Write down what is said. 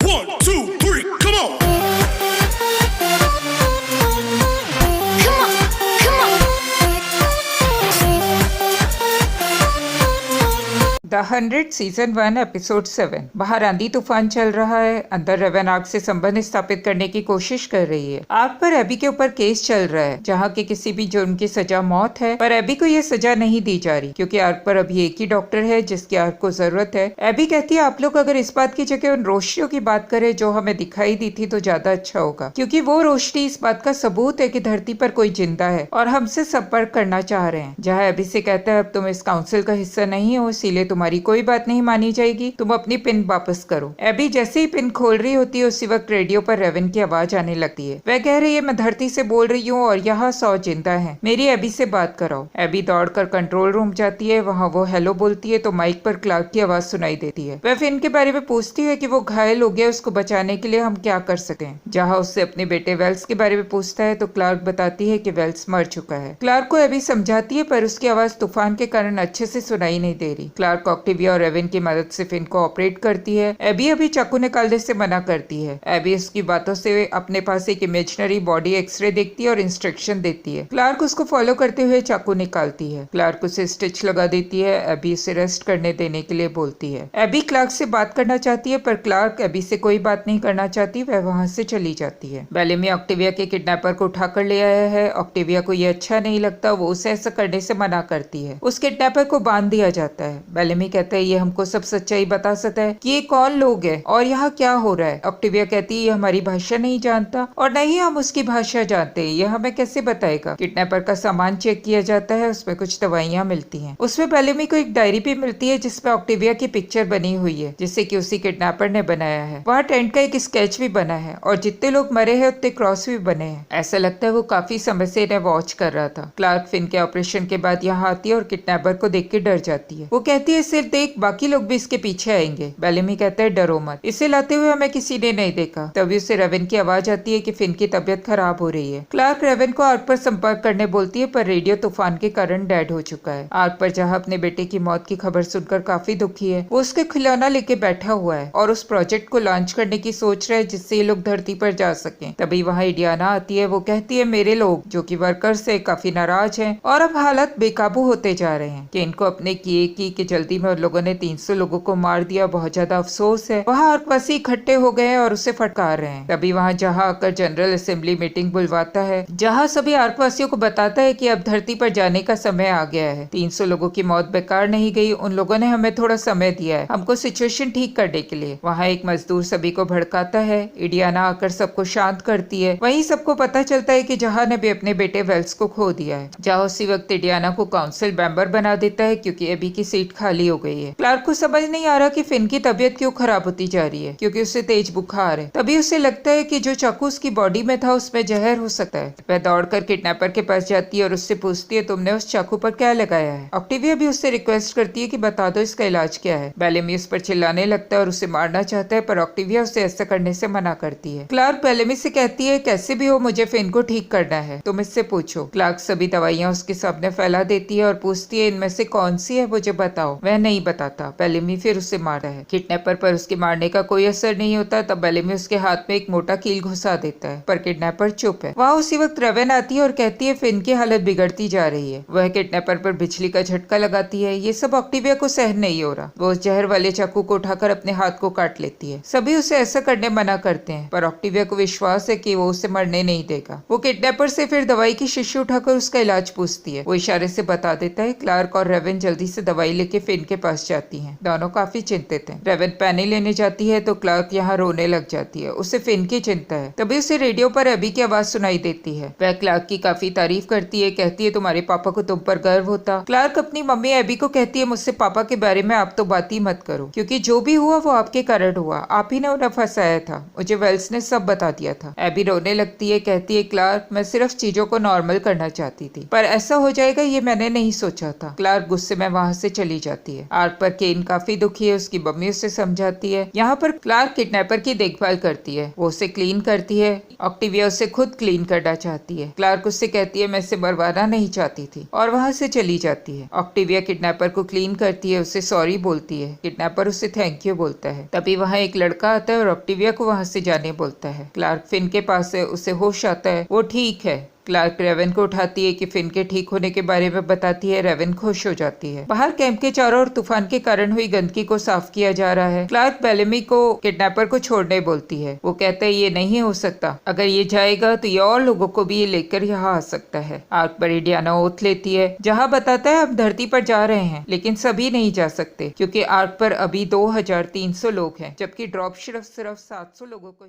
1, 2, 3, come on. The 100 season 1 episode 7। बाहर आंधी तूफान चल रहा है। अंदर रेवन आर्क से संबंध स्थापित करने की कोशिश कर रही है। आर्क पर एबी के ऊपर केस चल रहा है जहाँ के किसी भी जुर्म की सजा मौत है, पर एबी को यह सजा नहीं दी जा रही क्योंकि आर्क पर अभी एक ही डॉक्टर है जिसकी आर्क को जरूरत है। एबी कहती है आप लोग अगर इस बात की जगह उन रोशनियों की बात करें जो हमें दिखाई दी थी तो ज्यादा अच्छा होगा, क्योंकि वो रोशनी इस बात का सबूत है कि धरती पर कोई जिंदा है और हमसे संपर्क करना चाह रहे हैं। जहाँ एबी से कहता है अब तुम इस काउंसिल का हिस्सा नहीं हो, इसीलिए तुम्हारी कोई बात नहीं मानी जाएगी, तुम अपनी पिन वापस करो। एबी जैसे ही पिन खोल रही होती है उसी वक्त रेडियो पर रेवन की आवाज आने लगती है। वह कह रही है मैं धरती से बोल रही हूँ और यहाँ 100 जिंदा है, मेरी एबी से बात कराओ। एबी दौड़कर कंट्रोल रूम जाती है। वहाँ वो हेलो बोलती है तो माइक पर क्लार्क की आवाज सुनाई देती है। वह फिन के बारे में पूछती है कि वो घायल हो गया, उसको बचाने के लिए हम क्या कर सकें। जहाँ उससे अपने बेटे वेल्स के बारे में पूछता है तो क्लार्क बताती है कि वेल्स मर चुका है। क्लार्क को एबी समझाती है पर उसकी आवाज तूफान के कारण अच्छे से सुनाई नहीं दे रही। क्लार्क ऑक्टेविया और रेवन की मदद से फिन को ऑपरेट करती है। एबी अभी चाकू निकालने से मना करती है। एबी उसकी बातों से अपने पास एक इमेजिनरी बॉडी एक्सरे देखती है और इंस्ट्रक्शन देती है। क्लार्क उसको फॉलो करते हुए चाकू निकालती है। क्लार्क उसे स्टिच लगा देती है। एबी उसे रेस्ट करने देने के लिए बोलती है। एबी क्लार्क से बात करना चाहती है पर क्लार्क एबी से कोई बात नहीं करना चाहती, वह वहाँ से चली जाती है। बेलेमी ऑक्टेविया के किडनैपर को उठाकर ले आया है। ऑक्टेविया को यह अच्छा नहीं लगता, वो उसे ऐसा करने से मना करती है। उस किडनैपर को बांध दिया जाता है। बेलेमी कहता है ये हमको सब सच्चाई बता सकता है कि ये कौन लोग हैं और यहाँ क्या हो रहा है। ऑक्टेविया कहती है ये हमारी भाषा नहीं जानता और न ही हम उसकी भाषा जानते हैं, ये हमें कैसे बताएगा। किडनैपर का सामान चेक किया जाता है, उसमें कुछ दवाइयाँ मिलती हैं। उसमें बेलेमी को एक डायरी भी मिलती है जिसमें ऑक्टेविया की पिक्चर बनी हुई है जिसे कि उसी किडनैपर ने बनाया है। वहाँ टेंट का एक स्केच भी बना है और जितने लोग मरे हैं उतने क्रॉस भी बने हैं। ऐसा लगता है वो काफी समय से इन्हें वॉच कर रहा था। क्लार्क फिन के ऑपरेशन के बाद यहाँ आती है और किडनैपर को देख के डर जाती है। वो कहती है इसे देख बाकी लोग भी इसके पीछे आएंगे। बेलेमी कहता है डरो मत, इसे लाते हुए हमें किसी ने नहीं देखा। तभी उसे रेवन की आवाज आती है कि फिन की तबीयत खराब हो रही है। क्लार्क रेवन को आर्क पर संपर्क करने बोलती है पर रेडियो तूफान के कारण डेड हो चुका है। आर्क पर जहाँ अपने बेटे की मौत की खबर सुनकर काफी दुखी है। वो उसके खिलौना लेके बैठा हुआ है और उस प्रोजेक्ट को लॉन्च करने की सोच रहा है जिससे ये लोग धरती पर जा सके। तभी वहाँ इडियाना आती है। वो कहती है मेरे लोग जो कि वर्कर्स से काफी नाराज हैं और अब हालत बेकाबू होते जा रहे हैं कि इनको अपने किए की जल्दी में उन लोगों ने 300 लोगों को मार दिया, बहुत ज्यादा अफसोस है। वहाँ आर्कवासी इकट्ठे हो गए हैं और उसे फटकार रहे हैं। तभी वहाँ जहाँ आकर जनरल असेंबली मीटिंग बुलवाता है जहाँ सभी आर्कवासियों को बताता है कि अब धरती पर जाने का समय आ गया है। 300 लोगों की मौत बेकार नहीं गई, उन लोगों ने हमें थोड़ा समय दिया है हमको सिचुएशन ठीक करने के लिए। वहाँ एक मजदूर सभी को भड़काता है। इडियाना आकर सबको शांत करती है। वहीं सबको पता चलता है कि जहाँ ने भी अपने बेटे वेल्स को खो दिया है। जहाँ उसी वक्त इडियाना को काउंसिल मेंबर बना देता है क्योंकि एबी की सीट खाली हो गई है। क्लार्क को समझ नहीं आ रहा कि फिन की तबीयत क्यों खराब होती जा रही है क्योंकि उसे तेज बुखार है। तभी उसे लगता है कि जो चाकू उसकी बॉडी में था उसमें जहर हो सकता है। वह दौड़कर किडनैपर के पास जाती है और उससे पूछती है तुमने उस चाकू पर क्या लगाया है। ऑक्टेविया भी उससे रिक्वेस्ट करती है कि बता दो इसका इलाज क्या है। बेलेमी उस पर चिल्लाने लगता है और उसे मारना चाहता है पर ऑक्टेविया उसे ऐसा करने से मना करती है। क्लार्क बेलेमी से कहती है कैसे भी हो मुझे फिन को ठीक करना है, तुम इससे पूछो। क्लार्क सभी दवाइयाँ उसके सामने फैला देती है और पूछती है इनमें से कौन सी है मुझे बताओ। वह नहीं बताता। बेलेमी फिर उसे मारता है। किडनैपर पर उसके मारने का कोई असर नहीं होता। तब बेलेमी उसके हाथ में एक मोटा कील घुसा देता है पर किडनैपर चुप है। वहाँ उसी वक्त रेवन आती है और कहती है फिन की हालत बिगड़ती जा रही है। वह किडनैपर पर बिजली का झटका लगाती है। ये सब ऑक्टेविया को सहन नहीं हो रहा। वो उस जहर वाले चाकू को उठाकर अपने हाथ को काट लेती है। सभी उसे ऐसा करने मना करते हैं पर ऑक्टेविया को विश्वास है कि वो उसे मरने नहीं देगा। वो किडनैपर से फिर दवाई की शीशी उठाकर उसका इलाज पूछती है। वो इशारे से बता देता है। क्लार्क और रेवन जल्दी से दवाई लेके फिन के पास जाती है। दोनों काफी चिंतित हैं। रेवन पैनी लेने जाती है तो क्लार्क यहाँ रोने लग जाती है। उसे फिन की चिंता है। तभी उसे रेडियो पर एबी की आवाज सुनाई देती है। वह क्लार्क की काफी तारीफ करती है। कहती है तुम्हारे पापा को तुम पर गर्व होता। क्लार्क अपनी मम्मी एबी को कहती है मुझसे पापा के बारे में आप तो बात ही मत करो क्योंकि जो भी हुआ वो आपके कारण हुआ, आप ही ने उन्हें फंसाया था, मुझे वेल्स ने सब बता दिया था। एबी रोने लगती है। कहती है क्लार्क मैं सिर्फ चीजों को नॉर्मल करना चाहती थी पर ऐसा हो जाएगा ये मैंने नहीं सोचा था। क्लार्क गुस्से में वहाँ से चली जाती है। है। आर्क पर केन काफी दुखी है, उसकी मम्मी उसे समझाती है। यहाँ पर क्लार्क किडनैपर की देखभाल करती है, वो उसे क्लीन करती है। ऑक्टेविया उसे खुद क्लीन करना चाहती है। क्लार्क उससे कहती है मैं इसे मरवाना नहीं चाहती थी और वहाँ से चली जाती है। ऑक्टेविया किडनैपर को क्लीन करती है, उसे सॉरी बोलती है। किडनैपर उसे थैंक यू बोलता है। तभी वहाँ एक लड़का आता है और ऑक्टेविया को वहाँ से जाने बोलता है। क्लार्क फिन के पास है, उसे होश आता है, वो ठीक है। क्लार्क रेवन को उठाती है कि फिन के ठीक होने के बारे में बताती है। रेवन खुश हो जाती है। बाहर कैंप के चारों ओर तूफान के कारण हुई गंदगी को साफ किया जा रहा है। क्लार्क बेलेमी को किडनैपर को छोड़ने बोलती है। वो कहता है ये नहीं हो सकता, अगर ये जाएगा तो ये और लोगों को भी ये लेकर यहाँ आ सकता है। आर्क पर इंडियाना ओथ लेती है, जहाँ बताता है हम धरती पर जा रहे हैं लेकिन सभी नहीं जा सकते क्योंकि आर्क पर अभी 2300 लोग हैं, जबकि ड्रॉप सिर्फ 700 लोगों को